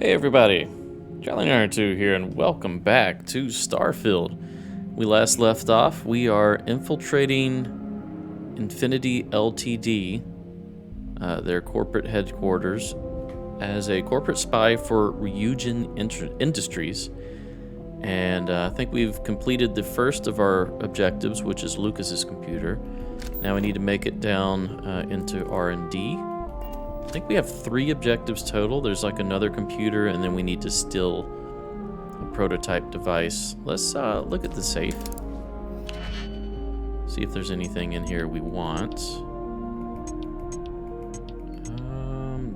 Hey everybody, Charlie902 here, and welcome back to Starfield. We last left off, we are infiltrating Infinity Ltd, their corporate headquarters, as a corporate spy for Ryujin Industries. And I think we've completed the first of our objectives, which is Lucas's computer. Now we need to make it down into R&D. I think we have 3 objectives total. There's like another computer, and then we need to steal a prototype device. Let's look at the safe. See if there's anything in here we want.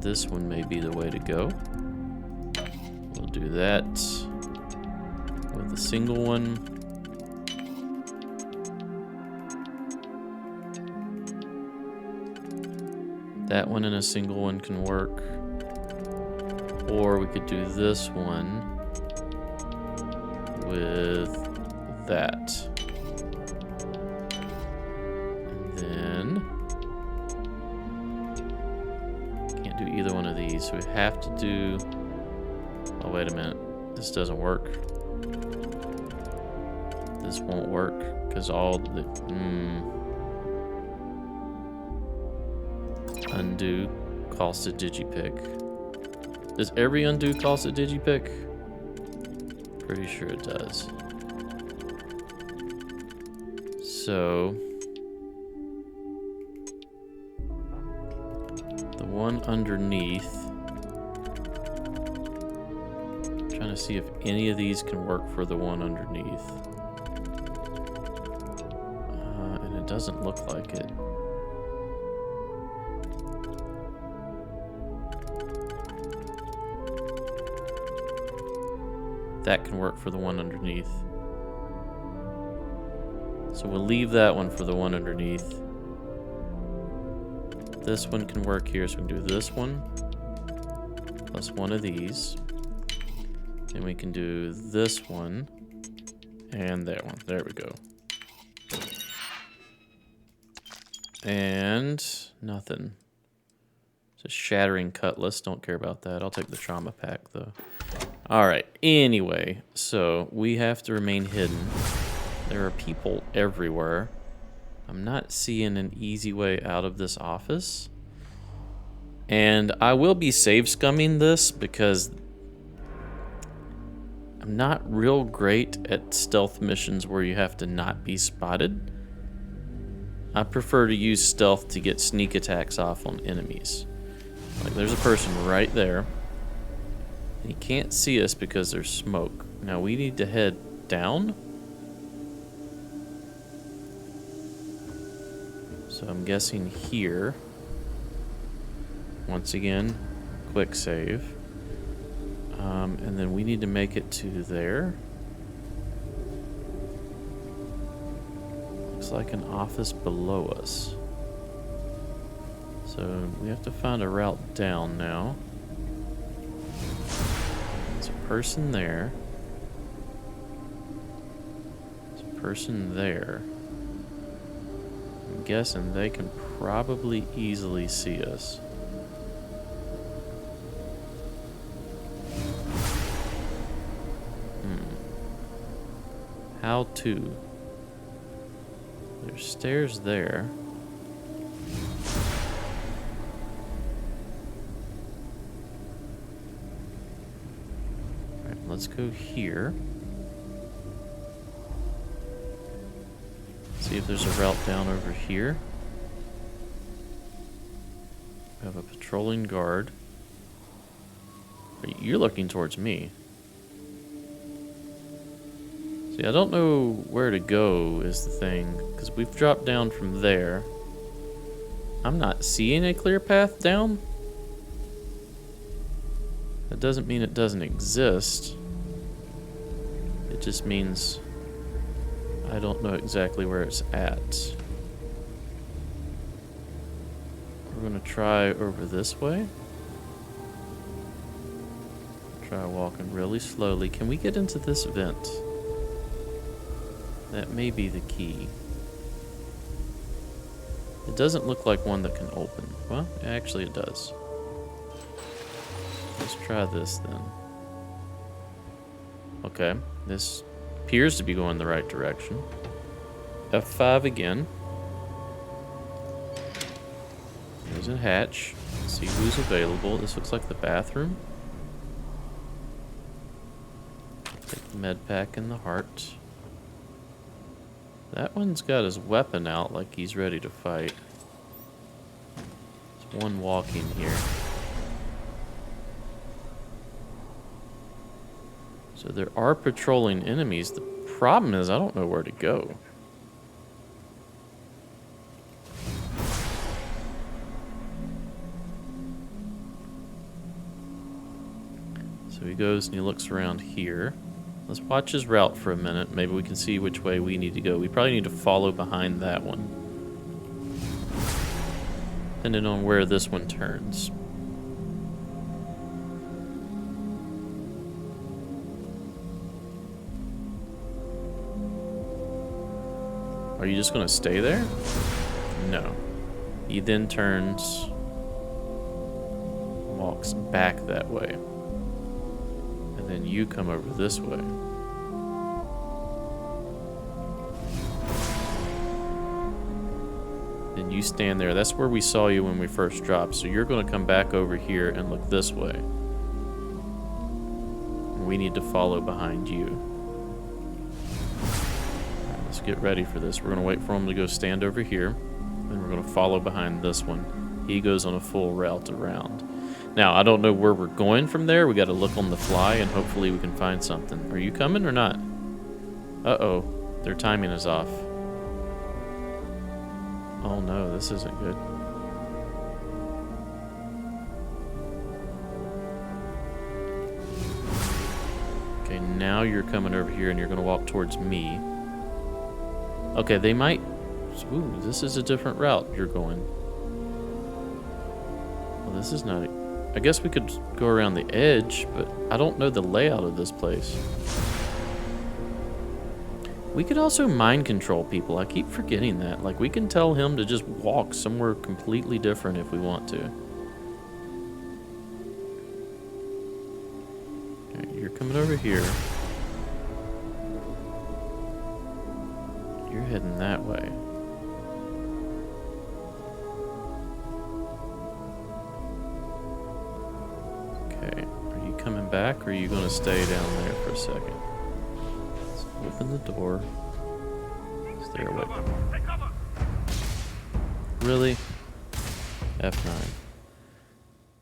This one may be the way to go. We'll do that with a single one. That one and a single one can work. Or we could do this one with that. And then can't do either one of these, so we have to do... Oh, wait a minute. This doesn't work. This won't work, because all the... Undo costs a digipick. Does every undo cost a digipick? Pretty sure it does. So the one underneath, I'm trying to see if any of these can work for the one underneath. And it doesn't look like it. That can work for the one underneath. So we'll leave that one for the one underneath. This one can work here, so we can do this one plus one of these. And we can do this one and that one. There we go. And nothing. It's a shattering cutlass. Don't care about that. I'll take the trauma pack though. Alright, anyway, so we have to remain hidden. There are people everywhere. I'm not seeing an easy way out of this office. And I will be save scumming this because I'm not real great at stealth missions where you have to not be spotted. I prefer to use stealth to get sneak attacks off on enemies. Like, there's a person right there. He can't see us because there's smoke. Now we need to head down. So I'm guessing here. Once again, quick save. And then we need to make it to there. Looks like an office below us. So we have to find a route down now. Person there. There's a person there. I'm guessing they can probably easily see us. How to? There's stairs there. Let's go here. See if there's a route down over here. We have a patrolling guard. You're looking towards me. See, I don't know where to go is the thing, because we've dropped down from there. I'm not seeing a clear path down. That doesn't mean it doesn't exist. It just means I don't know exactly where it's at. We're going to try over this way. Try walking really slowly. Can we get into this vent? That may be the key. It doesn't look like one that can open. Well, actually it does. Let's try this then. Okay, this appears to be going the right direction. F5 again. There's a hatch. Let's see who's available. This looks like the bathroom. Take the med pack and the heart. That one's got his weapon out like he's ready to fight. There's one walking here. So there are patrolling enemies. The problem is I don't know where to go. So he goes and he looks around here. Let's watch his route for a minute. Maybe we can see which way we need to go. We probably need to follow behind that one, depending on where this one turns. Are you just going to stay there? No. He then turns, walks back that way. And then you come over this way. Then you stand there. That's where we saw you when we first dropped. So you're going to come back over here and look this way. We need to follow behind you. Get ready for this. We're going to wait for him to go stand over here, and we're going to follow behind this one. He goes on a full route around. Now, I don't know where we're going from there. We got to look on the fly, and hopefully we can find something. Are you coming or not? Uh-oh. Their timing is off. Oh no, this isn't good. Okay, now you're coming over here, and you're going to walk towards me. Okay, they might... Ooh, this is a different route you're going. Well, this is not... I guess we could go around the edge, but I don't know the layout of this place. We could also mind control people. I keep forgetting that. Like, we can tell him to just walk somewhere completely different if we want to. Alright, you're coming over here. You're heading that way. Okay, are you coming back or are you going to stay down there for a second? Let's open the door. Stay away. Really? F9.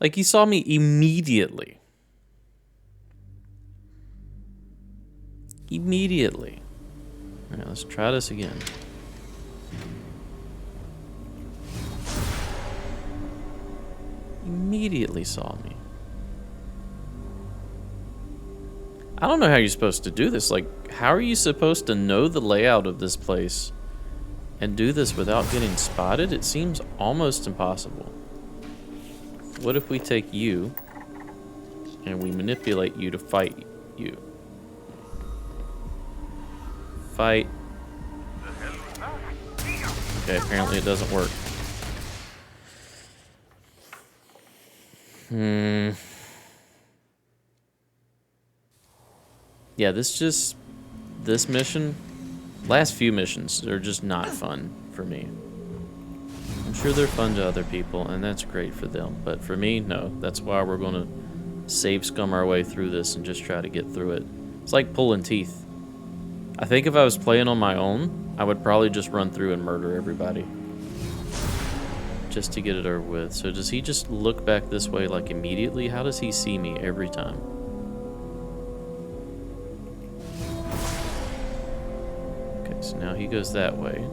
Like, he saw me immediately. Immediately. Alright, let's try this again. Immediately saw me. I don't know how you're supposed to do this. Like, how are you supposed to know the layout of this place and do this without getting spotted? It seems almost impossible. What if we take you and we manipulate you to fight you? Fight. Okay, apparently it doesn't work. Yeah, this mission, last few missions are just not fun for me. I'm sure they're fun to other people, and that's great for them. But for me, no. That's why we're going to save scum our way through this and just try to get through it. It's like pulling teeth. I think if I was playing on my own, I would probably just run through and murder everybody. Just to get it over with. So does he just look back this way like immediately? How does he see me every time? Okay, so now he goes that way.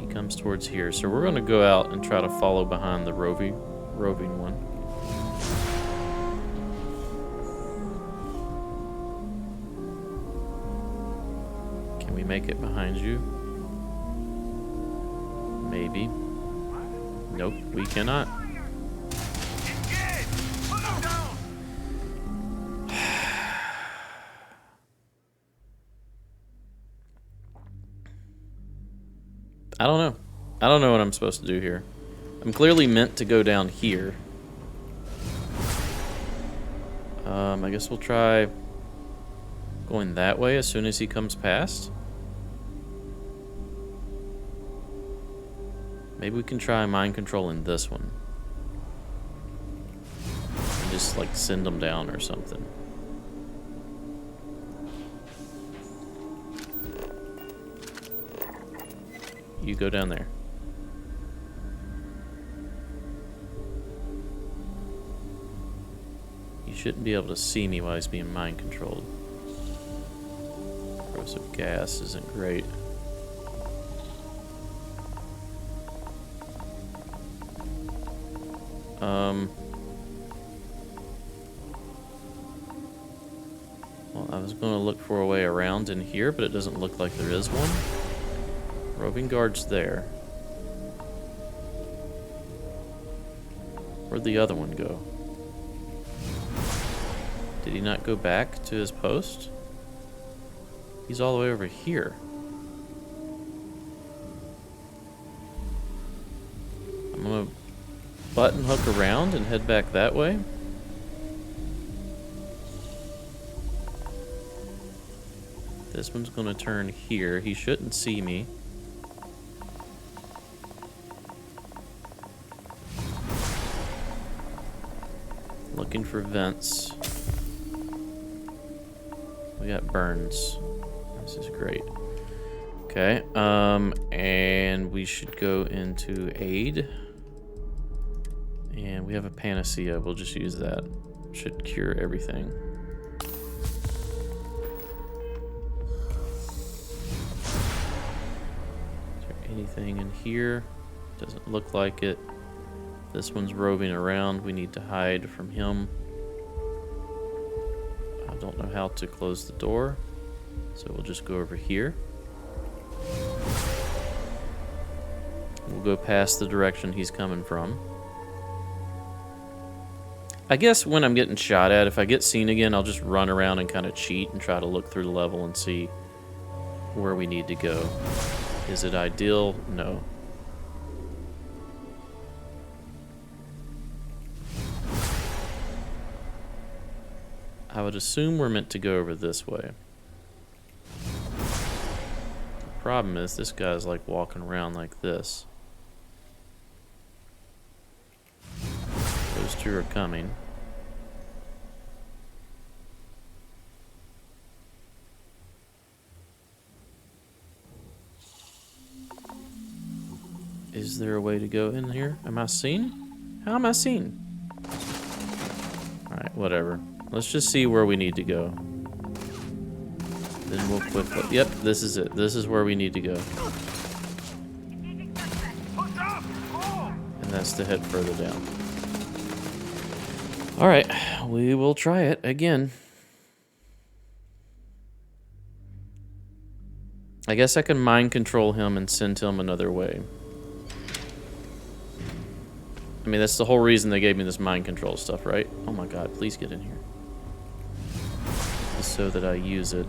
He comes towards here. So we're going to go out and try to follow behind the roving one. Can we make it behind you? Maybe. Nope, we cannot. I don't know. I don't know what I'm supposed to do here. I'm clearly meant to go down here. I guess we'll try going that way as soon as he comes past. Maybe we can try mind controlling this one. And just like send him down or something. You go down there. You shouldn't be able to see me while he's being mind controlled. Corrosive gas isn't great. Well, I was going to look for a way around in here, but it doesn't look like there is one. Roving guard's there. Where'd the other one go? Did he not go back to his post? He's all the way over here. I'm gonna button hook around and head back that way. This one's gonna turn here. He shouldn't see me. Looking for vents. We got burns. This is great. Okay, and we should go into aid. And we have a panacea. We'll just use that. Should cure everything. Is there anything in here? Doesn't look like it. This one's roving around. We need to hide from him. I don't know how to close the door, so we'll just go over here. We'll go past the direction he's coming from. I guess when I'm getting shot at, if I get seen again, I'll just run around and kind of cheat and try to look through the level and see where we need to go. Is it ideal? No. I would assume we're meant to go over this way. The problem is this guy's like walking around like this. Those two are coming. Is there a way to go in here? Am I seen? How am I seen? Alright, whatever. Let's just see where we need to go. Then we'll quickly... Yep, this is it. This is where we need to go. And that's to head further down. Alright, we will try it again. I guess I can mind control him and send him another way. I mean, that's the whole reason they gave me this mind control stuff, right? Oh my god, please get in here. Just so that I use it.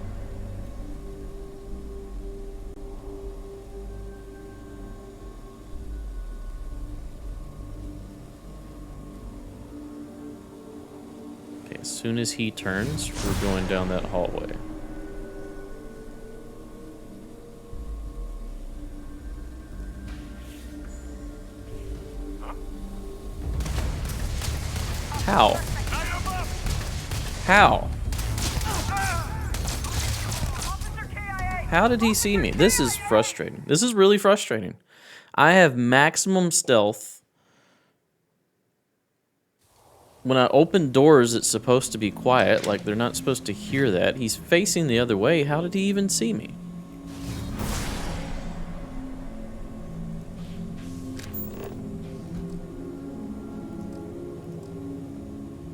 Okay, as soon as he turns, we're going down that hallway. How? How? How did he see me? This is frustrating. This is really frustrating. I have maximum stealth. When I open doors, it's supposed to be quiet. Like, they're not supposed to hear that. He's facing the other way. How did he even see me?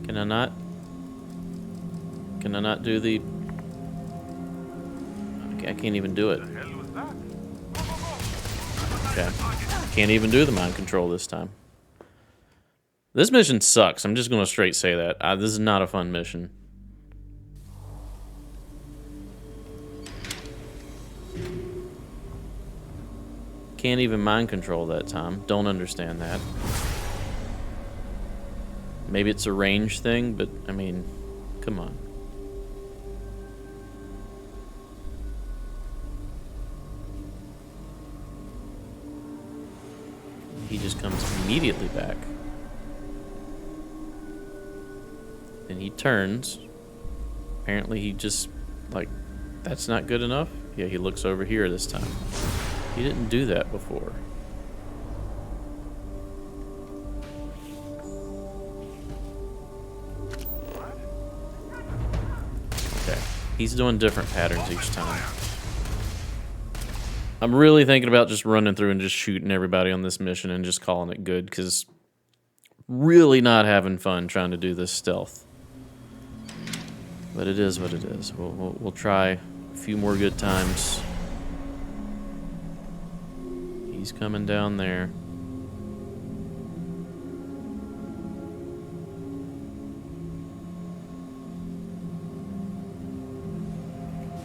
Can I not do the... I can't even do it. Okay. Can't even do the mind control this time. This mission sucks. I'm just going to straight say that. This is not a fun mission. Can't even mind control that time. Don't understand that. Maybe it's a range thing, but, I mean, Come on. He just comes immediately back. And he turns. Apparently he just, like, that's not good enough? Yeah, he looks over here this time. He didn't do that before. Okay. He's doing different patterns each time. I'm really thinking about just running through and just shooting everybody on this mission and just calling it good, because really not having fun trying to do this stealth. But it is what it is. We'll try a few more good times. He's coming down there.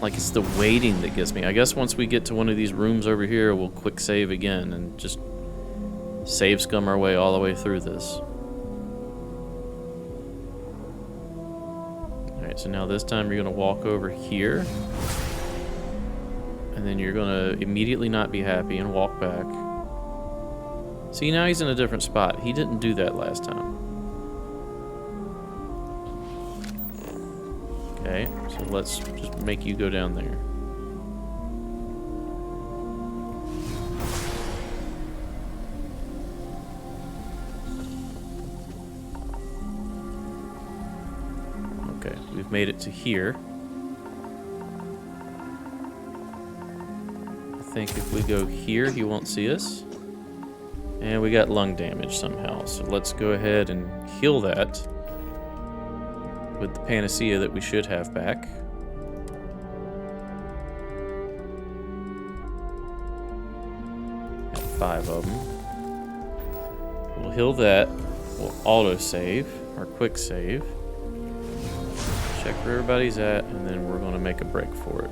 Like, it's the waiting that gets me. I guess once we get to one of these rooms over here, we'll quick save again and just save scum our way all the way through this. Alright, so now this time you're going to walk over here. And then you're going to immediately not be happy and walk back. See, now he's in a different spot. He didn't do that last time. Okay, so let's just make you go down there. Okay, we've made it to here. I think if we go here, he won't see us. And we got lung damage somehow, so let's go ahead and heal that with the panacea that we should have back. Got 5 of them. We'll heal that. We'll auto-save, or quick save. Check where everybody's at, and then we're going to make a break for it.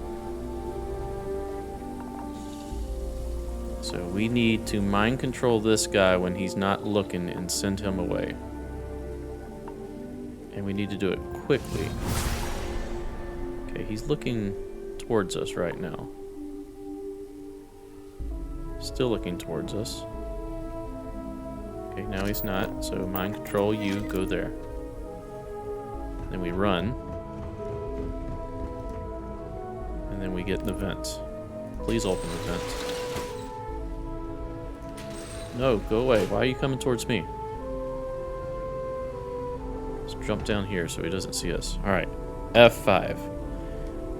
So we need to mind control this guy when he's not looking and send him away. And we need to do it quickly. Okay, he's looking towards us right now. Still looking towards us. Okay, now he's not, so mind control, you go there. Then we run. And then we get in the vent. Please open the vent. No, go away. Why are you coming towards me? Let's jump down here so he doesn't see us. Alright, F5.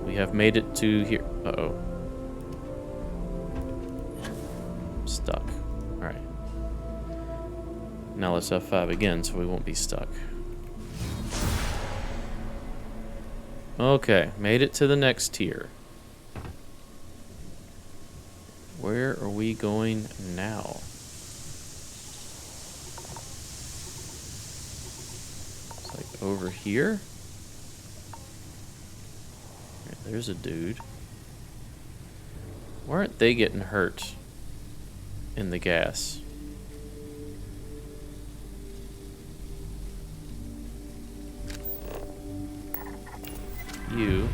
We have made it to here. Uh-oh. Stuck. Alright. Now let's F5 again so we won't be stuck. Okay, made it to the next tier. Where are we going now? It's like over here? There's a dude. Why aren't they getting hurt in the gas? You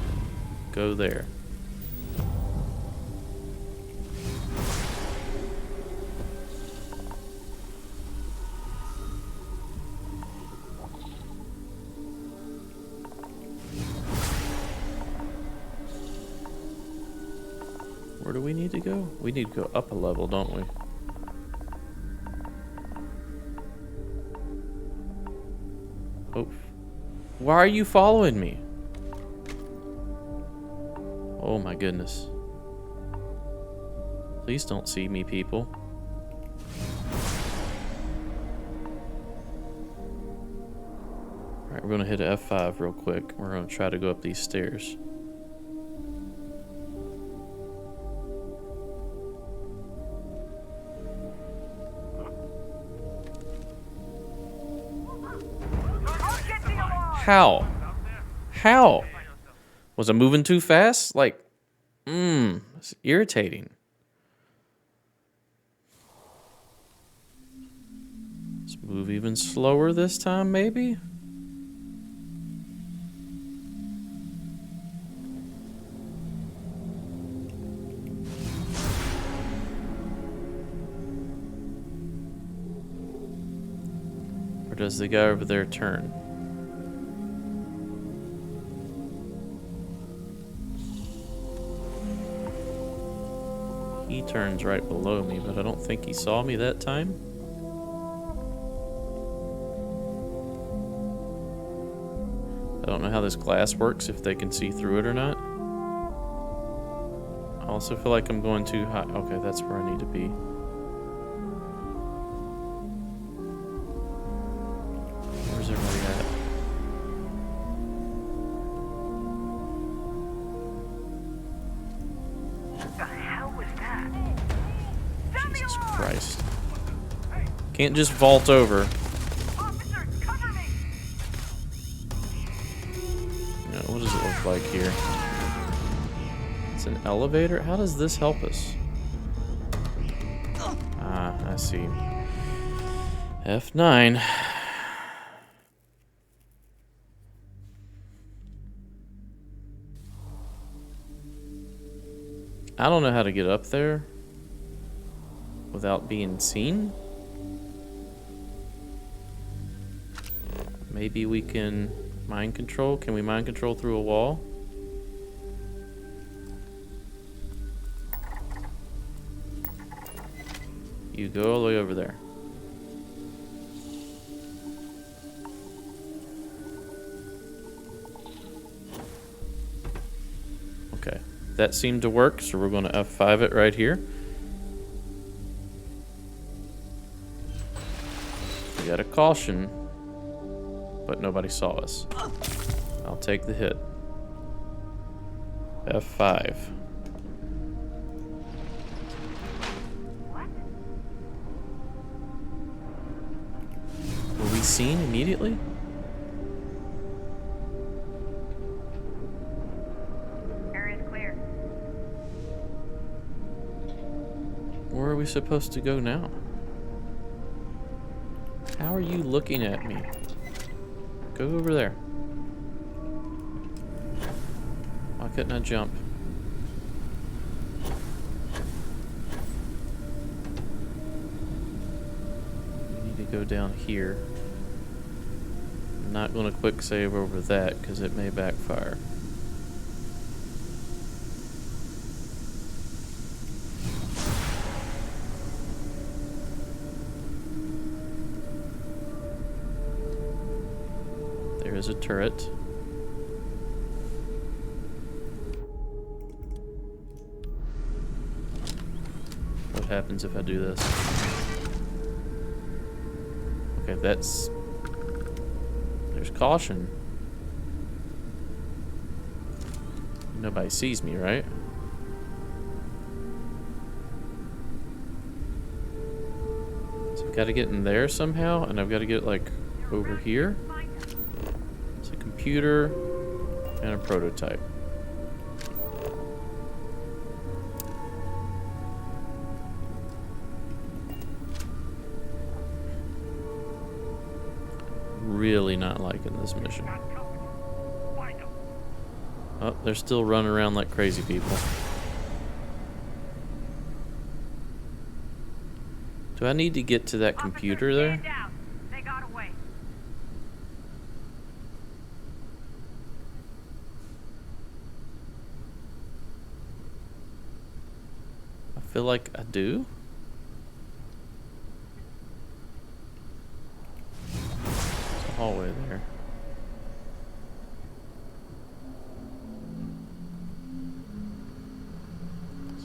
go there. Where do we need to go? We need to go up a level, don't we? Oh. Why are you following me? Oh my goodness. Please don't see me, people. Alright, we're gonna hit F5 real quick. We're gonna try to go up these stairs. How? How? Was I moving too fast? Like, it's irritating. Let's move even slower this time, maybe? Or does the guy over there turn? He turns right below me, but I don't think he saw me that time. I don't know how this glass works, if they can see through it or not. I also feel like I'm going too high. Okay, that's where I need to be. Where's everybody at? What the hell was that? Jesus Christ. Can't just vault over. Officer, cover me! No, what does it look like here? It's an elevator? How does this help us? Ah, I see. F9. I don't know how to get up there without being seen. Maybe we can mind control. Can we mind control through a wall? You go all the way over there. Okay, that seemed to work, so we're going to F5 it right here. We got a caution, but nobody saw us. I'll take the hit. F5. Were we seen immediately? Area's clear. Where are we supposed to go now? How are you looking at me? Go over there. Why couldn't I jump? We need to go down here. I'm not going to quick save over that because it may backfire. There is a turret. What happens if I do this? Okay, that's... There's caution. Nobody sees me, right? So I've got to get in there somehow, and I've got to get, like, over here. It's a computer and a prototype. Really not liking this mission. Oh, they're still running around like crazy people. Do I need to get to that computer there? They got away. I feel like I do. There's a hallway there.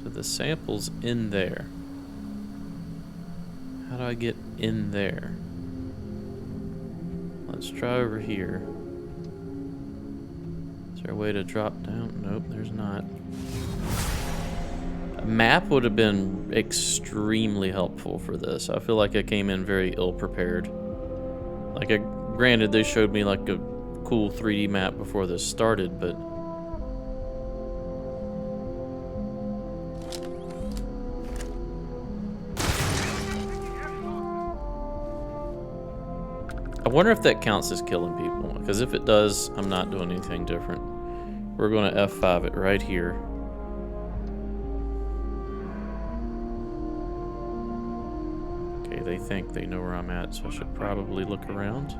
So the sample's in there. How do I get in there? Let's try over here. Is there a way to drop down? Nope, there's not. A map would have been extremely helpful for this. I feel like I came in very ill prepared. Like, granted, they showed me like a cool 3D map before this started, but I wonder if that counts as killing people, because if it does, I'm not doing anything different. We're going to F5 it right here. Okay, they think they know where I'm at, so I should probably look around.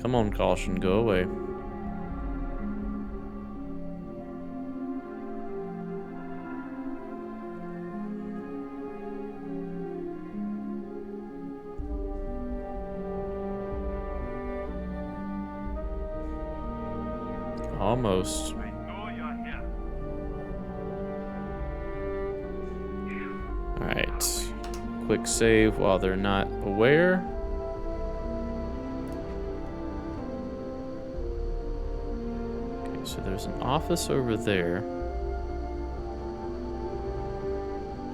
Come on, caution, go away. Almost. I know you're here. Alright. Quick save while they're not aware. Okay, so there's an office over there.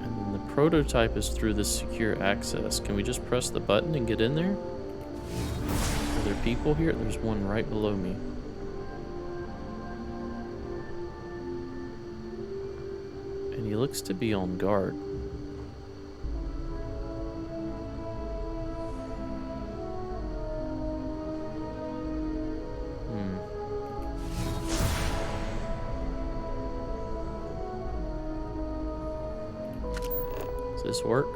And then the prototype is through the secure access. Can we just press the button and get in there? Are there people here? There's one right below me. And he looks to be on guard. Does this work?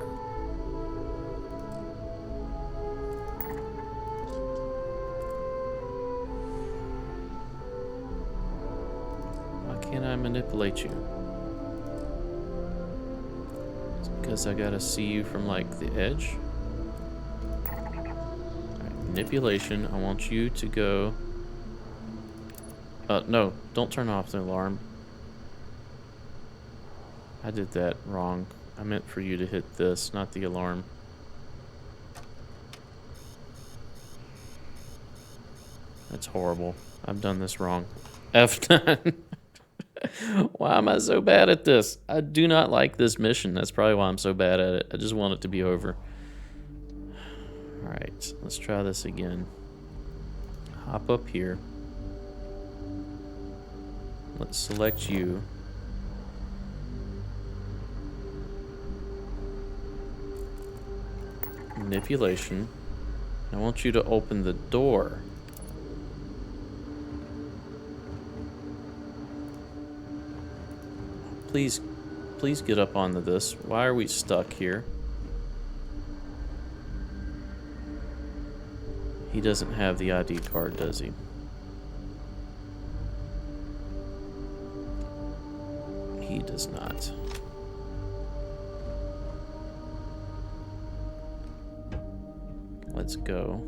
Why can't I manipulate you? It's because I gotta see you from like the edge. Alright, manipulation. I want you to go. No, don't turn off the alarm. I did that wrong. I meant for you to hit this, not the alarm. That's horrible. I've done this wrong. F9. Why am I so bad at this? I do not like this mission. That's probably why I'm so bad at it. I just want it to be over. Alright, let's try this again. Hop up here. Let's select you. Manipulation. I want you to open the door. Please get up onto this. Why are we stuck here? He doesn't have the ID card, does he? He does not. Let's go.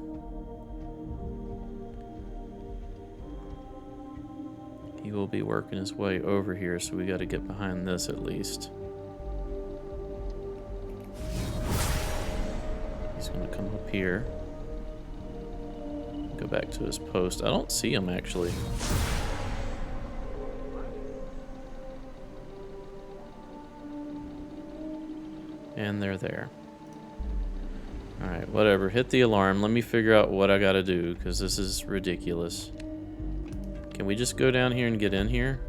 He will be working his way over here, so we got to get behind this at least. He's going to come up here. Go back to his post. I don't see him actually. And they're there. Alright, whatever. Hit the alarm. Let me figure out what I gotta do, because this is ridiculous. Can we just go down here and get in here?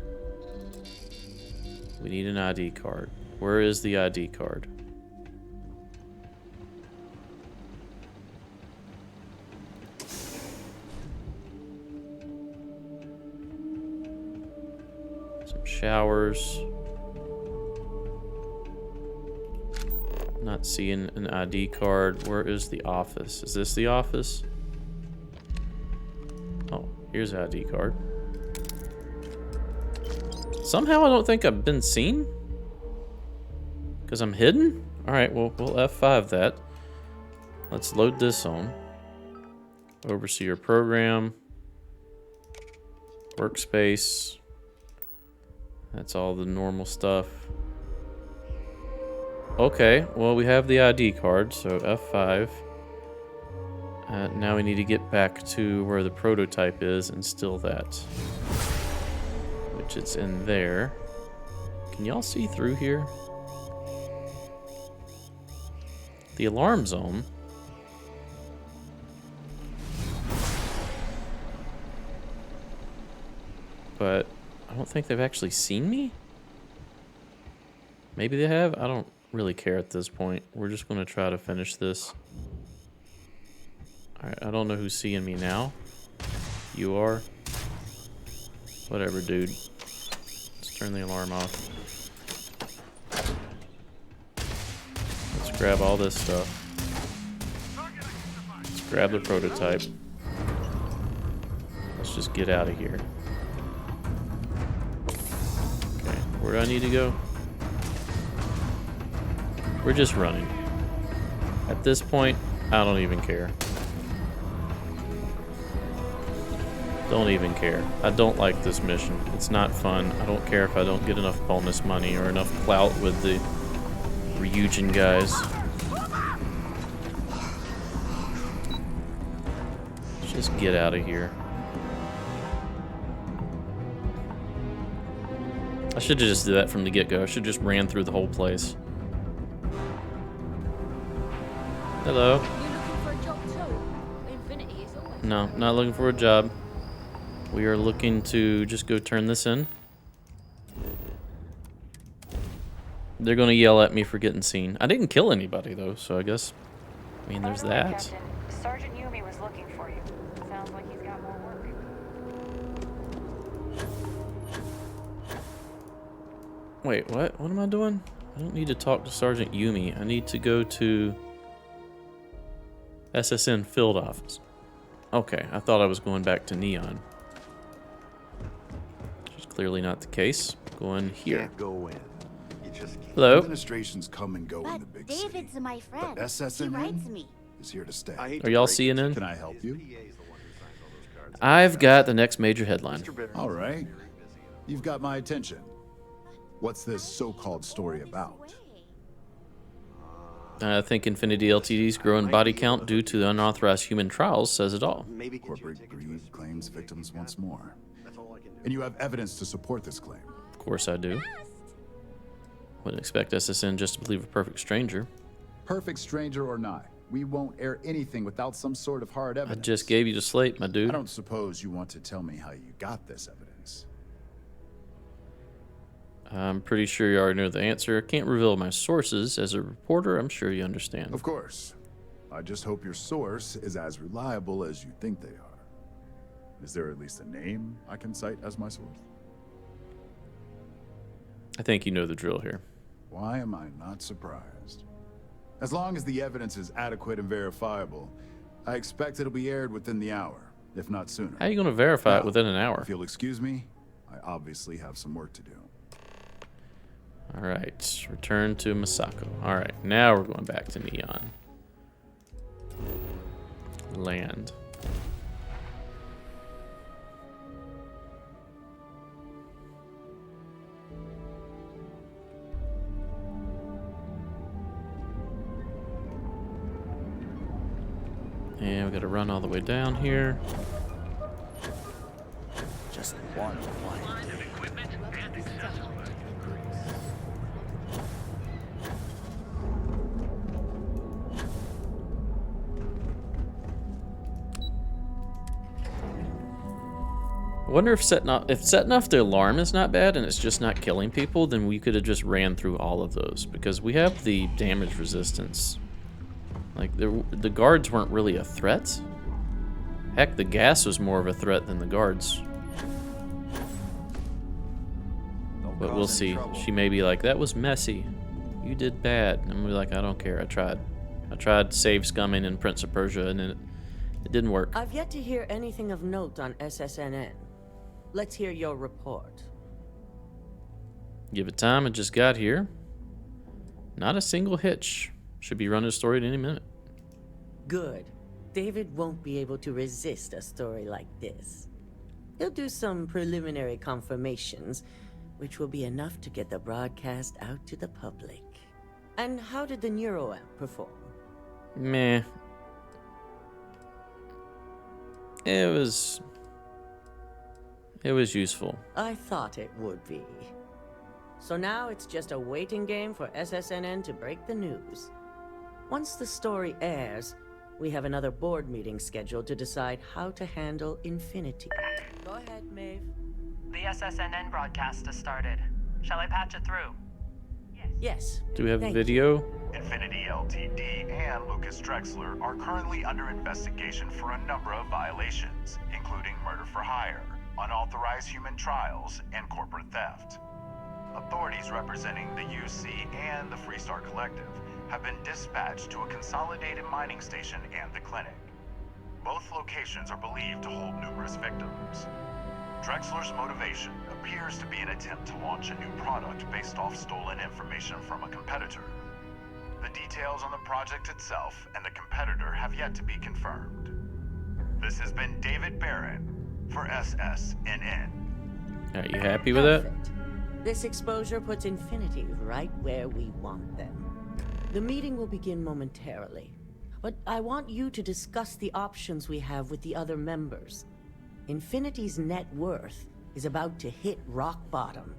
We need an ID card. Where is the ID card? Some showers. Not seeing an ID card. Where is the office? Is this the office? Oh, here's an ID card. Somehow I don't think I've been seen. Because I'm hidden? Alright, well, we'll F5 that. Let's load this on. Overseer program. Workspace. That's all the normal stuff. Okay, well, we have the ID card, so F5. Now we need to get back to where the prototype is and steal that. Which it's in there. Can y'all see through here? The alarm's on. But I don't think they've actually seen me? Maybe they have? I don't really care at this point. We're just going to try to finish this. Alright, I don't know who's seeing me now. You are? Whatever, dude. Let's turn the alarm off. Let's grab all this stuff. Let's grab the prototype. Let's just get out of here. Okay, where do I need to go? We're just running. At this point, I don't even care. Don't even care. I don't like this mission. It's not fun. I don't care if I don't get enough bonus money or enough clout with the Ryujin guys. Let's just get out of here. I should have just did that from the get-go. I should just ran through the whole place. Hello. You looking for a job too? Infinity is always. No, not looking for a job. We are looking to just go turn this in. They're gonna yell at me for getting seen. I didn't kill anybody though, so I guess. I mean, there's By the way, that. Captain, Sergeant Yumi was looking for you. Sounds like he's got more work. Wait, what? What am I doing? I don't need to talk to Sergeant Yumi. I need to go to SSN field office. Okay, I thought I was going back to Neon. Which is clearly not the case. Going here. Can't go in. You just can't. Hello. Administrations come and go in the But big city. David's my friend. But SSN He writes me. is here to stay. I hate Are to y'all break it seeing in? Can I help you? I've got the next major headline. All right. You've got my attention. What's this so-called story about? I think Infinity Ltd's growing body count due to the unauthorized human trials says it all. Maybe Corporate greed claims victims once more. And you have evidence to support this claim. Of course I do. Wouldn't expect SSN just to believe a perfect stranger. Perfect stranger or not, we won't air anything without some sort of hard I evidence. just gave you the slate, my I dude. don't suppose you want to tell me how you got this evidence. I'm pretty sure you already know the answer. I can't reveal my sources. As a reporter, I'm sure you understand. Of course. I just hope your source is as reliable as you think they are. Is there at least a name I can cite as my source? I think you know the drill here. Why am I not surprised? As long as the evidence is adequate and verifiable, I expect it'll be aired within the hour, if not sooner. How are you going to verify it Now, within an hour? If you'll excuse me, I obviously have some work to do. All right, return to Masako. All right, now we're going back to Neon. Land. And we got to run all the way down here. Just one flight. I wonder if setting off the alarm is not bad and it's just not killing people, then we could have just ran through all of those because we have the damage resistance. Like the guards weren't really a threat. Heck, the gas was more of a threat than the guards. But we'll see. She may be like, that was messy. You did bad. And I'm gonna be like, I don't care. I tried. I tried save scumming in Prince of Persia and it didn't work. I've yet to hear anything of note on SSNN. Let's hear your report. Give it time. It just got here. Not a single hitch. Should be running a story at any minute. Good. David won't be able to resist a story like this. He'll do some preliminary confirmations, which will be enough to get the broadcast out to the public. And how did the neuroamp perform? Meh. It was useful. I thought it would be. So now it's just a waiting game for SSNN to break the news. Once the story airs, we have another board meeting scheduled to decide how to handle Infinity. Go ahead, Maeve. The SSNN broadcast has started. Shall I patch it through? Yes. Do we have Thank video? Infinity Ltd. and Lucas Drexler are currently under investigation for a number of violations, including murder for hire, unauthorized human trials, and corporate theft. Authorities representing the UC and the Freestar Collective have been dispatched to a consolidated mining station and the clinic. Both locations are believed to hold numerous victims. Drexler's motivation appears to be an attempt to launch a new product based off stolen information from a competitor. The details on the project itself and the competitor have yet to be confirmed. This has been David Barron for SSNN. Are you happy with that? Perfect. This exposure puts Infinity right where we want them. The meeting will begin momentarily, but I want you to discuss the options we have with the other members. Infinity's net worth is about to hit rock bottom.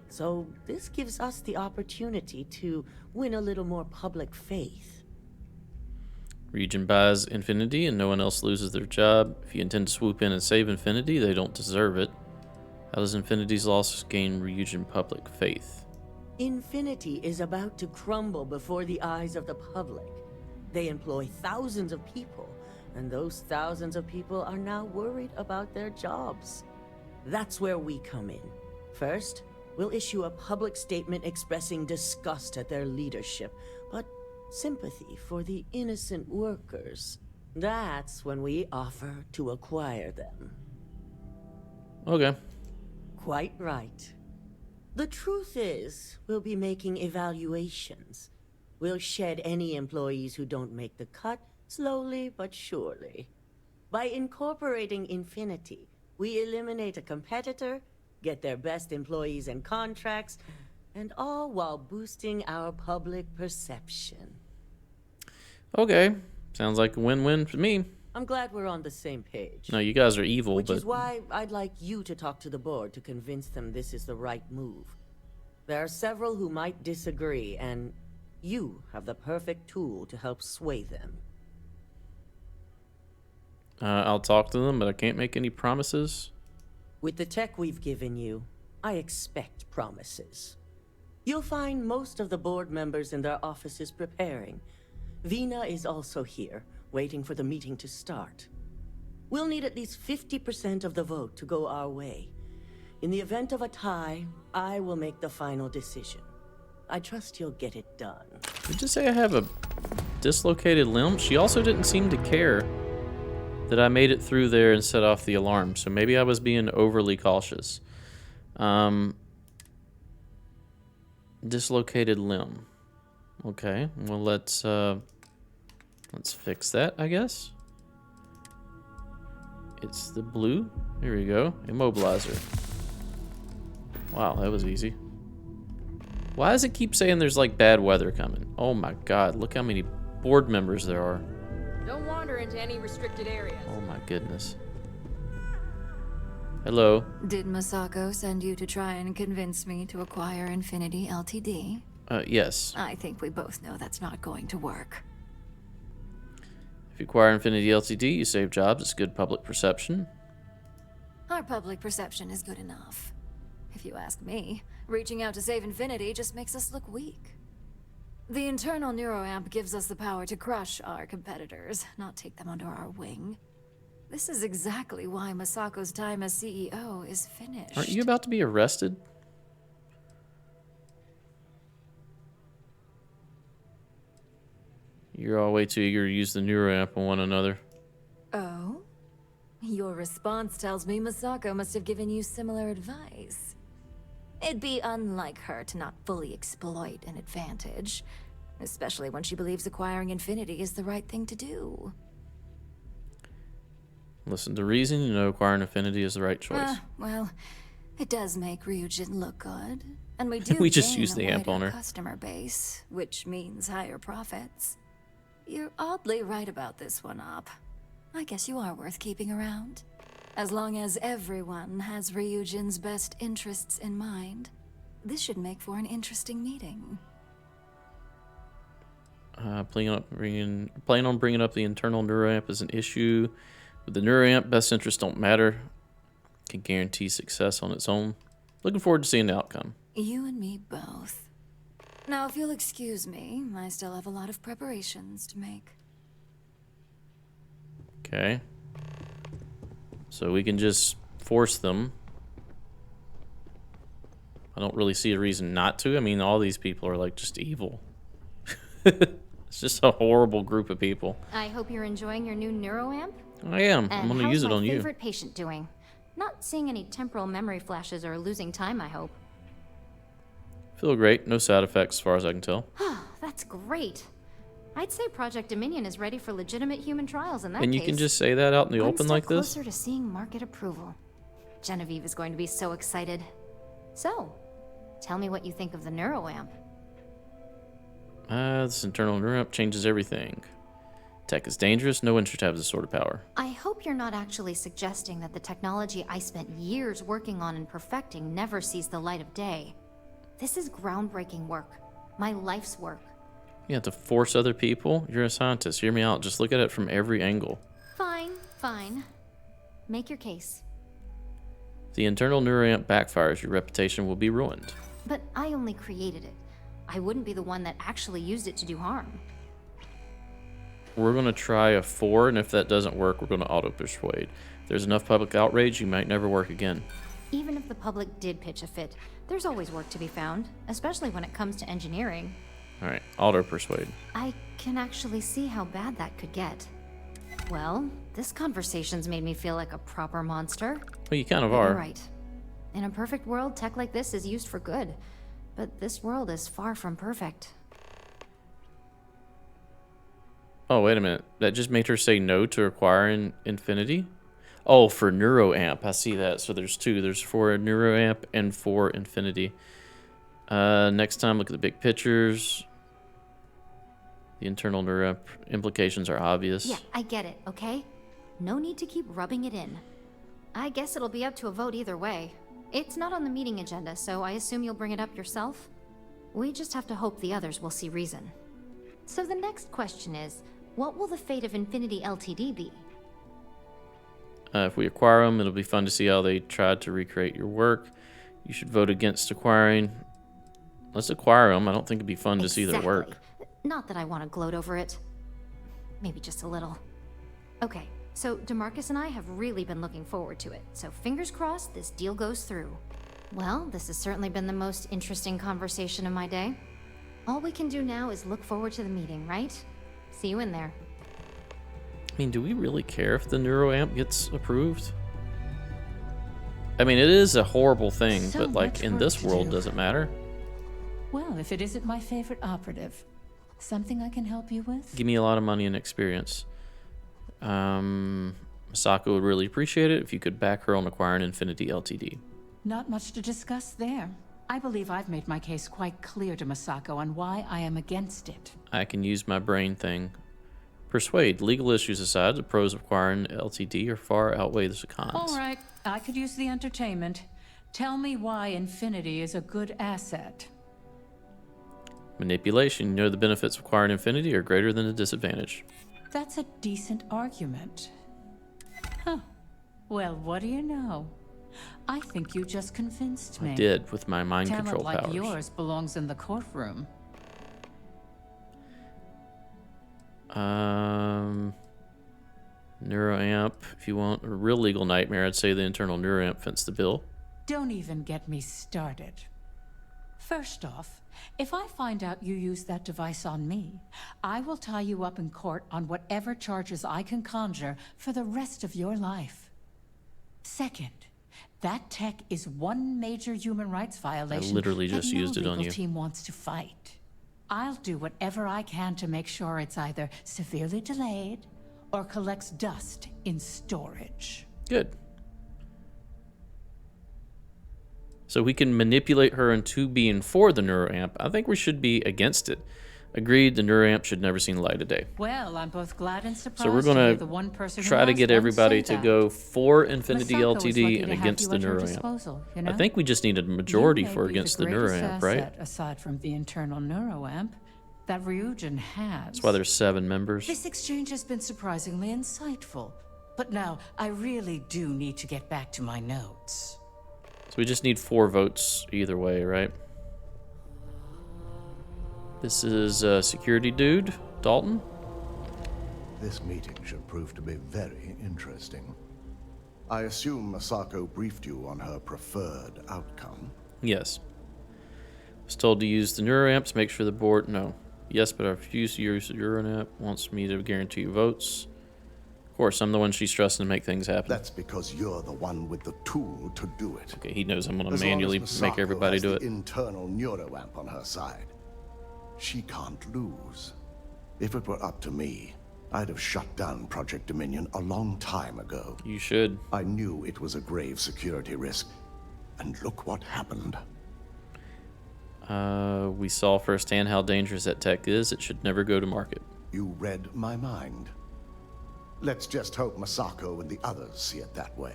So this gives us the opportunity to win a little more public faith. Region buys Infinity and no one else loses their job. If you intend to swoop in and save Infinity, they don't deserve it. How does Infinity's loss gain Region public faith? Infinity is about to crumble before the eyes of the public. They employ thousands of people, and those thousands of people are now worried about their jobs. That's where we come in. First, we'll issue a public statement expressing disgust at their leadership, but sympathy for the innocent workers. That's when we offer to acquire them. Okay. Quite right. The truth is, we'll be making evaluations. We'll shed any employees who don't make the cut, slowly but surely. By incorporating Infinity, we eliminate a competitor, get their best employees and contracts, and all while boosting our public perception. Okay. Sounds like a win-win for me. I'm glad we're on the same page. No, you guys are evil, Which but... is why I'd like you to talk to the board to convince them this is the right move. There are several who might disagree, and you have the perfect tool to help sway them. I'll talk to them, but I can't make any promises. With the tech we've given you, I expect promises. You'll find most of the board members in their offices preparing. Vina is also here, waiting for the meeting to start. We'll need at least 50% of the vote to go our way. In the event of a tie, I will make the final decision. I trust you'll get it done. Did you just say I have a dislocated limb? She also didn't seem to care that I made it through there and set off the alarm, so maybe I was being overly cautious. Dislocated limb. Okay, well let's fix that, I guess. It's the blue. Here we go. Immobilizer. Wow, that was easy. Why does it keep saying there's like bad weather coming? Oh my god, look how many board members there are. Don't wander into any restricted areas. Oh my goodness. Hello. Did Masako send you to try and convince me to acquire Infinity Ltd? Yes. I think we both know that's not going to work. If you acquire Infinity Ltd, you save jobs. It's good public perception. Our public perception is good enough. If you ask me, reaching out to save Infinity just makes us look weak. The internal neuroamp gives us the power to crush our competitors, not take them under our wing. This is exactly why Masako's time as CEO is finished. Aren't you about to be arrested? You're all way too eager to use the neuroamp on one another. Oh? Your response tells me Masako must have given you similar advice. It'd be unlike her to not fully exploit an advantage, especially when she believes acquiring Infinity is the right thing to do. Listen to reason, you know acquiring Infinity is the right choice. Well, it does make Ryujin look good, and we do We just gain use the a amp on wider her. customer base, which means higher profits. You're oddly right about this one, Op. I guess you are worth keeping around. As long as everyone has Ryujin's best interests in mind, this should make for an interesting meeting. Plan on bringing up the internal neuroamp as an issue. With the neuroamp, best interests don't matter. Can guarantee success on its own. Looking forward to seeing the outcome. You and me both. Now, if you'll excuse me, I still have a lot of preparations to make. Okay. So we can just force them. I don't really see a reason not to. I mean, all these people are like just evil. It's just a horrible group of people. I hope you're enjoying your new neuroamp. I am. And I'm going to how's use it my on you. favorite patient doing? Not seeing any temporal memory flashes or losing time, I hope. Feel great. No side effects as far as I can tell. That's great. I'd say Project Dominion is ready for legitimate human trials in that And you case. can just say that out in the One open step like this? closer to seeing market approval. Genevieve is going to be so excited. So, tell me what you think of the neuroamp. This internal neuroamp changes everything. Tech is dangerous. No one should have this sort of power. I hope you're not actually suggesting that the technology I spent years working on and perfecting never sees the light of day. This is groundbreaking work. My life's work. You have to force other people? You're a scientist. Hear me out. Just look at it from every angle. Fine, fine. Make your case. If the internal neuroamp backfires, your reputation will be ruined. But I only created it. I wouldn't be the one that actually used it to do harm. We're going to try a 4, and if that doesn't work, we're going to auto-persuade. If there's enough public outrage, you might never work again. Even if the public did pitch a fit, there's always work to be found, especially when it comes to engineering. Alright, auto-persuade. I can actually see how bad that could get. Well, this conversation's made me feel like a proper monster. Well, you kind of But are. you're right. In a perfect world, tech like this is used for good. But this world is far from perfect. Oh, wait a minute. That just made her say no to acquiring Infinity? Oh, for neuroamp. I see that. So there's 2. There's for neuroamp and for Infinity. Next time, look at the big pictures. The internal neuroamp implications are obvious. Yeah, I get it, okay? No need to keep rubbing it in. I guess it'll be up to a vote either way. It's not on the meeting agenda, so I assume you'll bring it up yourself? We just have to hope the others will see reason. So the next question is, what will the fate of Infinity Ltd be? If we acquire them, it'll be fun to see how they tried to recreate your work. You should vote against acquiring. Let's acquire them. I don't think it'd be fun to see their work. Not that I want to gloat over it. Maybe just a little. Okay, so DeMarcus and I have really been looking forward to it, so fingers crossed this deal goes through. Well, this has certainly been the most interesting conversation of my day. All we can do now is look forward to the meeting, right? See you in there. I mean, do we really care if the neuroamp gets approved? I mean, it is a horrible thing, So but like much in work this to world, do. does it matter? Well, if it isn't my favorite operative, something I can help you with? Give me a lot of money and experience. Masako would really appreciate it if you could back her on acquiring Infinity Ltd. Not much to discuss there. I believe I've made my case quite clear to Masako on why I am against it. I can use my brain thing. Persuade. Legal issues aside, the pros of acquiring LTD are far outweigh the cons. All right, I could use the entertainment. Tell me why Infinity is a good asset. Manipulation. You know the benefits of acquiring Infinity are greater than the disadvantage. That's a decent argument. Huh. Well, what do you know? I think you just convinced me. I did with my mind Talent control like powers. yours belongs in the courtroom. Neuroamp, if you want a real legal nightmare, I'd say the internal neuroamp fits the bill. Don't even get me started. First off, if I find out you used that device on me, I will tie you up in court on whatever charges I can conjure for the rest of your life. Second, that tech is one major human rights violation. I literally that just no used it on legal you. team wants to fight. I'll do whatever I can to make sure it's either severely delayed or collects dust in storage. Good. So we can manipulate her into being for the neuroamp. I think we should be against it. Agreed, the neuroamp should never see the light of day. Well, I'm both glad and surprised So we're to hear going the one person to who try to has get one everybody say to that. go for Infinity Masako was lucky LTD to and have against you the at her neuroamp. disposal, you know? I think we just needed a majority You may for be against the greatest neuroamp, right? asset, aside from the internal neuroamp that Ryujin has. That's why there's 7 members. This exchange has been surprisingly insightful. But now, I really do need to get back to my notes. So we just need 4 votes either way, right? This is security dude, Dalton. This meeting should prove to be very interesting. I assume Masako briefed you on her preferred outcome. Yes. Was told to use the neuroamp to make sure the board... No. Yes, but I refuse to use the Euronet. Wants me to guarantee votes. Of course, I'm the one she's trusting to make things happen. That's because you're the one with the tool to do it. Okay, he knows I'm going to As long manually as make Misako everybody has do the it. internal neuroamp on her side, she can't lose. If it were up to me, I'd have shut down Project Dominion a long time ago. You should. I knew it was a grave security risk, and look what happened. We saw firsthand how dangerous that tech is. It should never go to market. You read my mind. Let's just hope Misako and the others see it that way.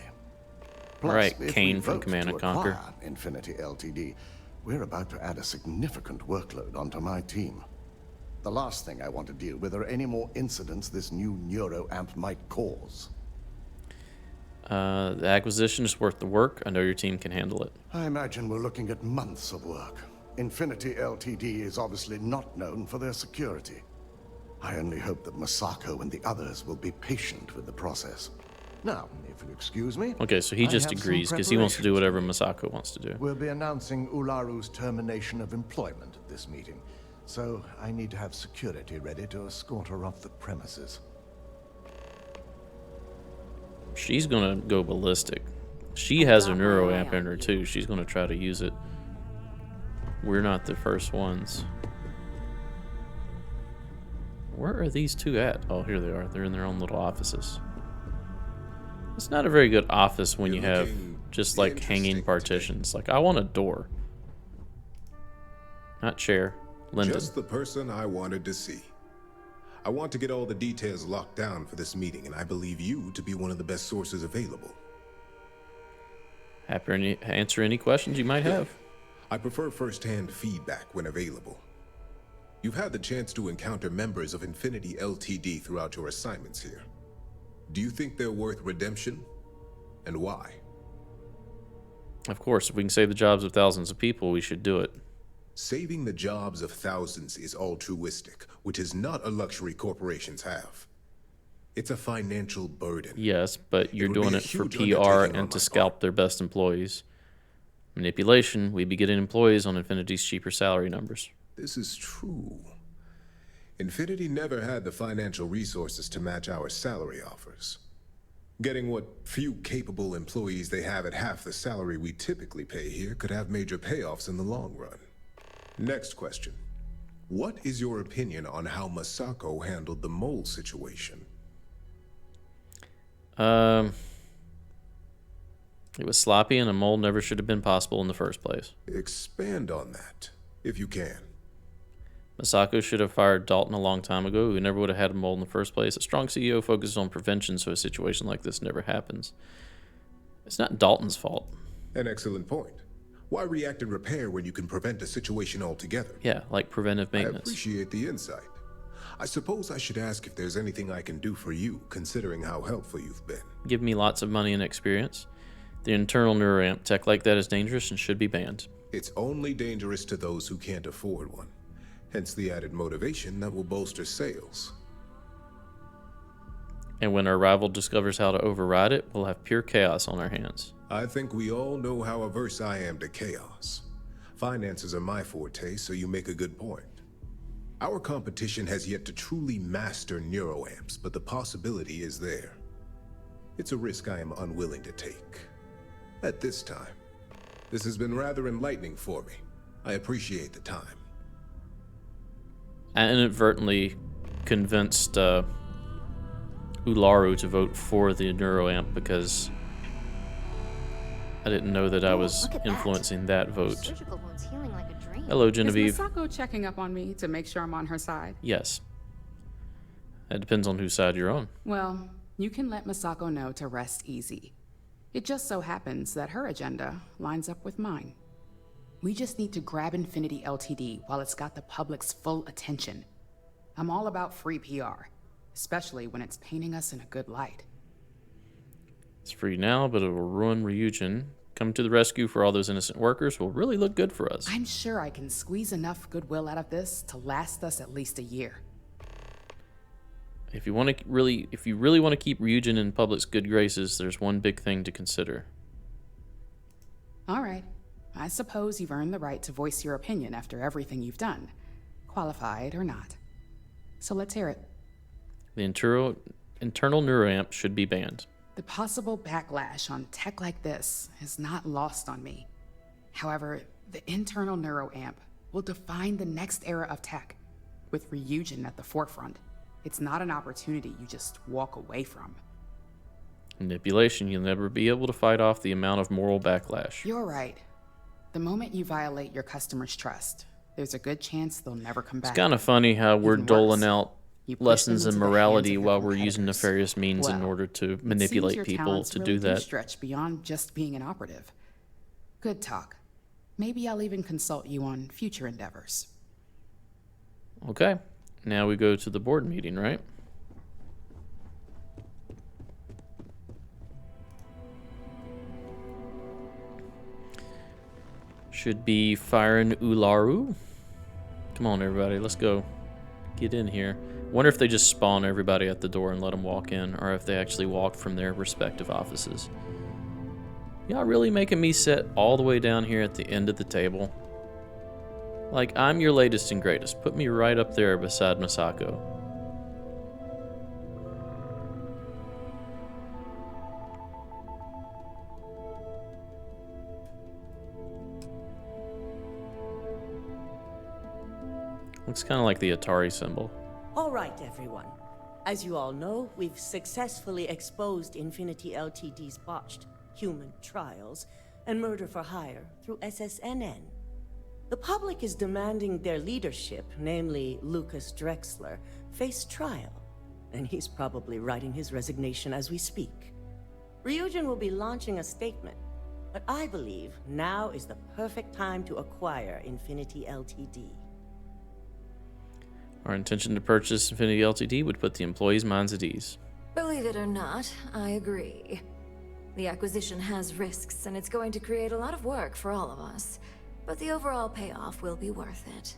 Plus, Right, if Kane we from vote Command to & Conquer. acquire Infinity Ltd., we're about to add a significant workload onto my team. The last thing I want to deal with are any more incidents this new neuroamp might cause. The acquisition is worth the work. I know your team can handle it. I imagine we're looking at months of work. Infinity Ltd. is obviously not known for their security. I only hope that Misako and the others will be patient with the process. Now, if you'll excuse me... Okay, so he I just have some agrees because he wants to do preparations whatever Misako wants to do. We'll be announcing Ularu's termination of employment at this meeting, so I need to have security ready to escort her off the premises. She's going to go ballistic. She has a neuroamp in her too. She's going to try to use it. We're not the first ones. Where are these two at? Oh, here they are. They're in their own little offices. It's not a very good office when you have just like hanging partitions. Like, I want a door. Not chair. Linden. Just the person I wanted to see. I want to get all the details locked down for this meeting, and I believe you to be one of the best sources available. Happy to answer any questions you might have. I prefer first-hand feedback when available. You've had the chance to encounter members of Infinity Ltd. Throughout your assignments here. Do you think they're worth redemption? And why? Of course, if we can save the jobs of thousands of people, we should do it. Saving the jobs of thousands is altruistic, which is not a luxury corporations have. It's a financial burden. Yes, but you're would be doing a it for huge PR undertaking on and to my scalp their best employees. Manipulation, we'd be getting employees on Infinity's cheaper salary numbers. This is true. Infinity never had the financial resources to match our salary offers. Getting what few capable employees they have at half the salary we typically pay here could have major payoffs in the long run. Next question. What is your opinion on how Misako handled the mole situation? It was sloppy and a mole never should have been possible in the first place. Expand on that, if you can. Misako should have fired Dalton a long time ago. We never would have had a mole in the first place. A strong CEO focuses on prevention so a situation like this never happens. It's not Dalton's fault. An excellent point. Why react and repair when you can prevent a situation altogether? Yeah, like preventive maintenance. I appreciate the insight. I suppose I should ask if there's anything I can do for you, considering how helpful you've been. Give me lots of money and experience. The internal neuroamp tech like that is dangerous and should be banned. It's only dangerous to those who can't afford one. Hence the added motivation that will bolster sales. And when our rival discovers how to override it, we'll have pure chaos on our hands. I think we all know how averse I am to chaos. Finances are my forte, so you make a good point. Our competition has yet to truly master neuroamps, but the possibility is there. It's a risk I am unwilling to take. At this time. This has been rather enlightening for me. I appreciate the time. I inadvertently convinced Ularu to vote for the neuroamp because I didn't know that I was influencing that vote. Surgical wounds healing like a dream. Hello, Genevieve. Is Misako checking up on me to make sure I'm on her side? Yes. That depends on whose side you're on. Well, you can let Misako know to rest easy. It just so happens that her agenda lines up with mine. We just need to grab Infinity Ltd. while it's got the public's full attention. I'm all about free PR, especially when it's painting us in a good light. It's free now, but it will ruin Ryujin. Come to the rescue for all those innocent workers will really look good for us. I'm sure I can squeeze enough goodwill out of this to last us at least a year. If you really want to keep Ryujin in public's good graces, there's one big thing to consider. All right. I suppose you've earned the right to voice your opinion after everything you've done. qualified or not. So let's hear it. The internal neuroamp should be banned. The possible backlash on tech like this is not lost on me. However, the internal neuroamp will define the next era of tech, with Ryujin at the forefront. It's not an opportunity you just walk away from. Manipulation, you'll never be able to fight off the amount of moral backlash. You're right. The moment you violate your customers' trust, there's a good chance they'll never come back. It's kind of funny how we're Even doling worse, out you push lessons them in into the hands morality of your while we're using competitors. nefarious means in Well, order to it seems manipulate your people talents to really do that. stretch beyond just being an operative. Good talk. Maybe I'll even consult you on future endeavors. Okay, now we go to the board meeting, right? Should be firing Ularu. Come on, everybody, let's go. Get in here. Wonder if they just spawn everybody at the door and let them walk in, or if they actually walk from their respective offices. Y'all really making me sit all the way down here at the end of the table? Like, I'm your latest and greatest. Put me right up there beside Masako. Looks kind of like the Atari symbol. All right, everyone. As you all know, we've successfully exposed Infinity Ltd's botched human trials and murder for hire through SSNN. The public is demanding their leadership, namely Lucas Drexler, face trial, and he's probably writing his resignation as we speak. Ryujin will be launching a statement, but I believe now is the perfect time to acquire Infinity Ltd. Our intention to purchase Infinity Ltd would put the employees' minds at ease. Believe it or not, I agree. The acquisition has risks, and it's going to create a lot of work for all of us. But the overall payoff will be worth it.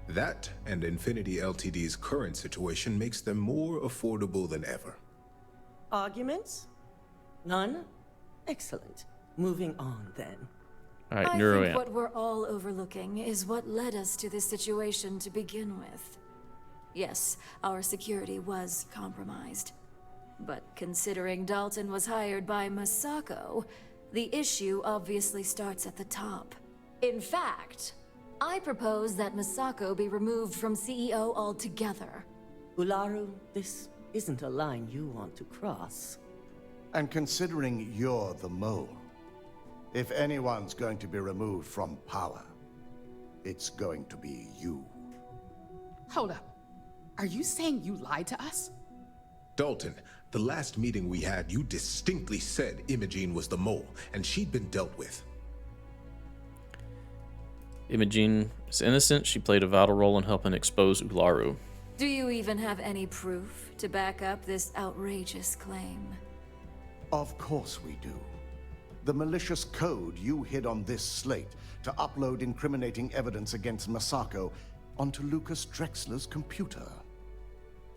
That and Infinity Ltd's current situation makes them more affordable than ever. Arguments? None? Excellent. Moving on, then. All right, I Neuroamp. think what we're all overlooking is what led us to this situation to begin with. Yes, our security was compromised. But considering Dalton was hired by Masako, the issue obviously starts at the top. In fact, I propose that Masako be removed from CEO altogether. Ularu, this isn't a line you want to cross. And considering you're the mole, if anyone's going to be removed from power, it's going to be you. Hold up. Are you saying you lied to us? Dalton, the last meeting we had, you distinctly said Imogene was the mole, and she'd been dealt with. Imogene is innocent. She played a vital role in helping expose Ularu. Do you even have any proof to back up this outrageous claim? Of course we do. The malicious code you hid on this slate to upload incriminating evidence against Masako onto Lucas Drexler's computer.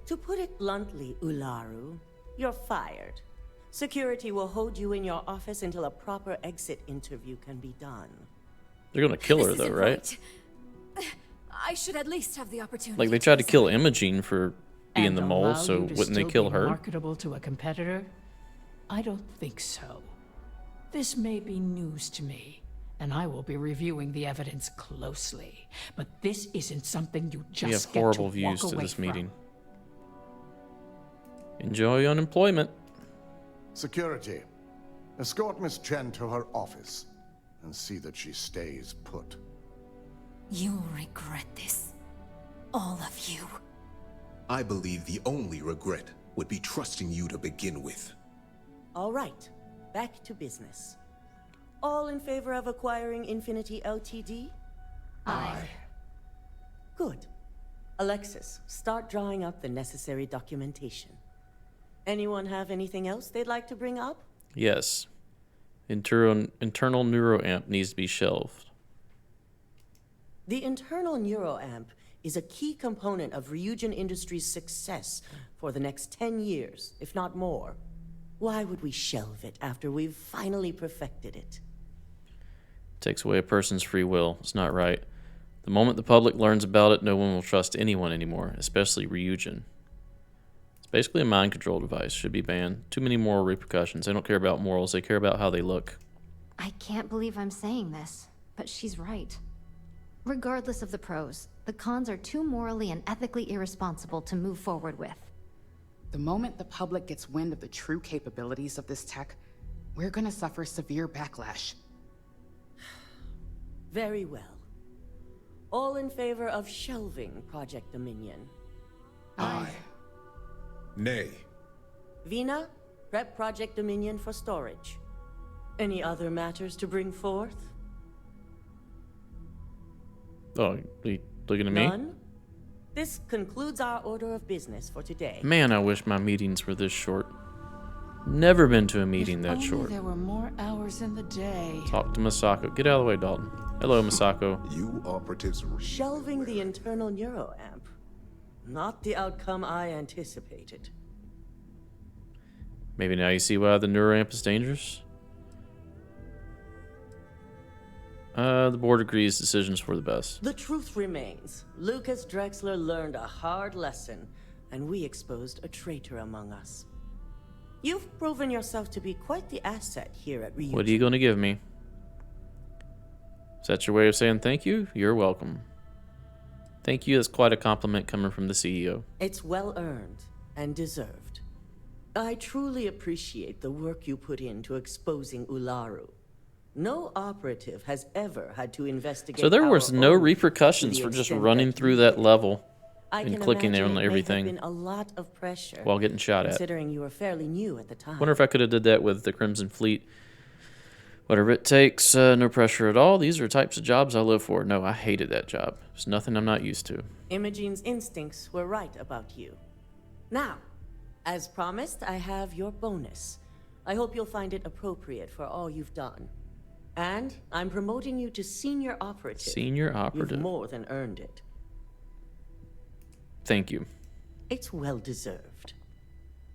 To put it bluntly, Ularu, you're fired. Security will hold you in your office until a proper exit interview can be done. They're gonna kill her, This though, isn't right? I should at least have the opportunity. Like, they tried to kill Imogene for being the mole, allow so you to wouldn't they still kill be her? Marketable to a competitor? I don't think so. This may be news to me, and I will be reviewing the evidence closely. But this isn't something you We have just get horrible to views walk to away this from. meeting. Enjoy unemployment. Security, escort Miss Chen to her office and see that she stays put. You'll regret this. All of you. I believe the only regret would be trusting you to begin with. All right, back to business. All in favor of acquiring Infinity Ltd? Aye. Good. Alexis, start drawing up the necessary documentation. Anyone have anything else they'd like to bring up? Yes. Internal neuroamp needs to be shelved. The internal neuroamp is a key component of Ryujin Industries' success for the next 10 years, if not more. Why would we shelve it after we've finally perfected it? Takes away a person's free will. It's not right. The moment the public learns about it, no one will trust anyone anymore, especially Ryujin. It's basically a mind control device. Should be banned. Too many moral repercussions. They don't care about morals. They care about how they look. I can't believe I'm saying this, but she's right. Regardless of the pros, the cons are too morally and ethically irresponsible to move forward with. The moment the public gets wind of the true capabilities of this tech, we're gonna suffer severe backlash. Very well. All in favor of shelving Project Dominion. Aye. Nay. Vina, prep Project Dominion for storage. Any other matters to bring forth? Oh, are you looking at me? None? This concludes our order of business for today. Man, I wish my meetings were this short. Never been to a meeting that Only short. there were more hours in the day. Talk to Masako. Get out of the way, Dalton. Hello, Masako. You operatives were Shelving the internal neuroamp. Not the outcome I anticipated. Maybe now you see why the neuroamp is dangerous? The board agrees decisions for the best. The truth remains. Lucas Drexler learned a hard lesson, and we exposed a traitor among us. You've proven yourself to be quite the asset here at Ryujin. What are you going to give me? Is that your way of saying thank you? You're welcome. Thank you is quite a compliment coming from the CEO. It's well earned and deserved. I truly appreciate the work you put into exposing Ularu. No operative has ever had to investigate. So there our was no own repercussions to the for just extent running that through you that did. level I and can clicking imagine on it may have everything been a lot of pressure while getting shot at. considering you were fairly new at the time. Wonder if I could have did that with the Crimson Fleet. Whatever it takes, no pressure at all. These are types of jobs I live for. No, I hated that job. It's nothing I'm not used to. Imogene's instincts were right about you. Now, as promised, I have your bonus. I hope you'll find it appropriate for all you've done. And I'm promoting you to senior operative. Senior operative. You've more than earned it. Thank you. It's well deserved.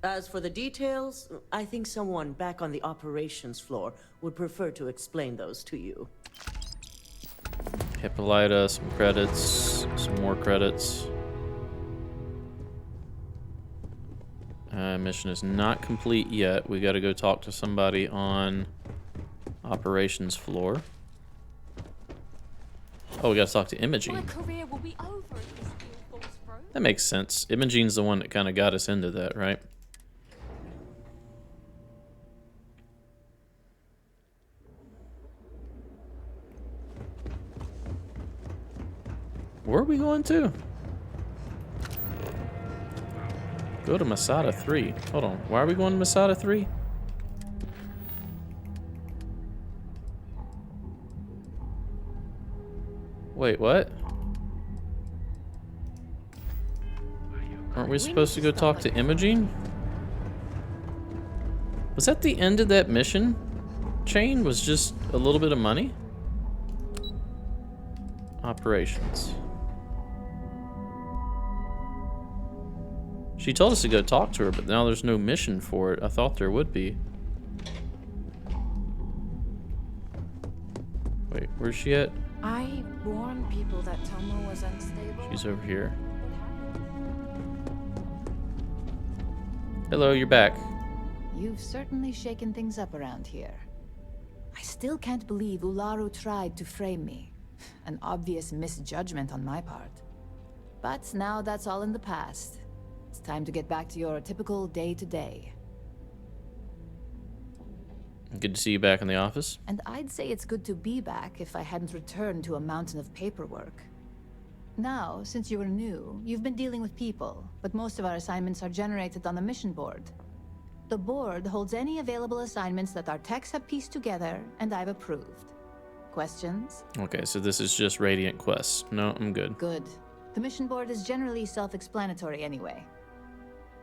As for the details, I think someone back on the operations floor would prefer to explain those to you. Hippolyta, some credits, some more credits. Mission is not complete yet. We gotta go talk to somebody on operations floor. Oh, we gotta talk to Imogene. My career will be over if this deal falls through. That makes sense. Imogene's the one that kind of got us into that, right? Where are we going to? Go to Masada 3. Hold on. Why are we going to Masada 3? Wait, what? Aren't we supposed to go talk to Imogene? Was that the end of that mission chain? Was just a little bit of money? Operations. She told us to go talk to her, but now there's no mission for it. I thought there would be. Wait, where's she at? I warned people that Tomo was unstable. She's over here. Hello, you're back. You've certainly shaken things up around here. I still can't believe Ularu tried to frame me. An obvious misjudgment on my part. But now that's all in the past. It's time to get back to your typical day-to-day. Good to see you back in the office. And I'd say it's good to be back if I hadn't returned to a mountain of paperwork. Now, since you were new, you've been dealing with people, but most of our assignments are generated on the mission board. The board holds any available assignments that our techs have pieced together, and I've approved. Questions? Okay, so this is just Radiant quests. No, I'm good. Good. The mission board is generally self-explanatory anyway.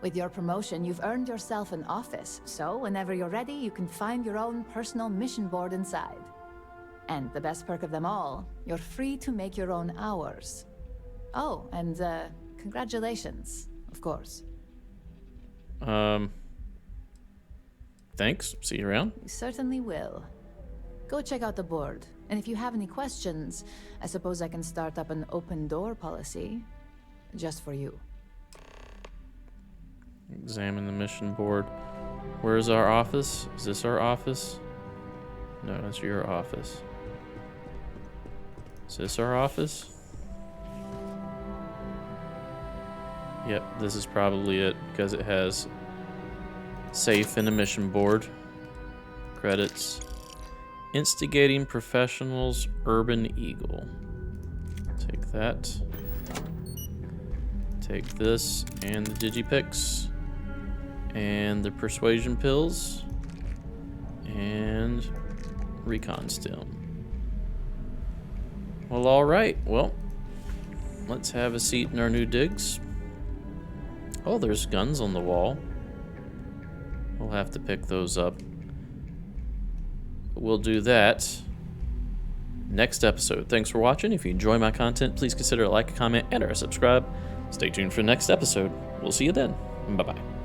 With your promotion, you've earned yourself an office, so whenever you're ready, you can find your own personal mission board inside. And the best perk of them all, you're free to make your own hours. Oh, and congratulations, of course. Thanks. See you around. You certainly will. Go check out the board. And if you have any questions, I suppose I can start up an open door policy. Just for you. Examine the mission board. Where is our office? Is this our office? No, that's your office. Is this our office? Yep, this is probably it because it has safe and a mission board. Credits. Instigating Professionals, Urban Eagle. Take that. Take this and the Digipix. And the Persuasion Pills. And Recon Stem. Well, alright. Well, let's have a seat in our new digs. Oh, there's guns on the wall. We'll have to pick those up. We'll do that next episode. Thanks for watching. If you enjoy my content, please consider a like, a comment, and or a subscribe. Stay tuned for the next episode. We'll see you then. Bye-bye.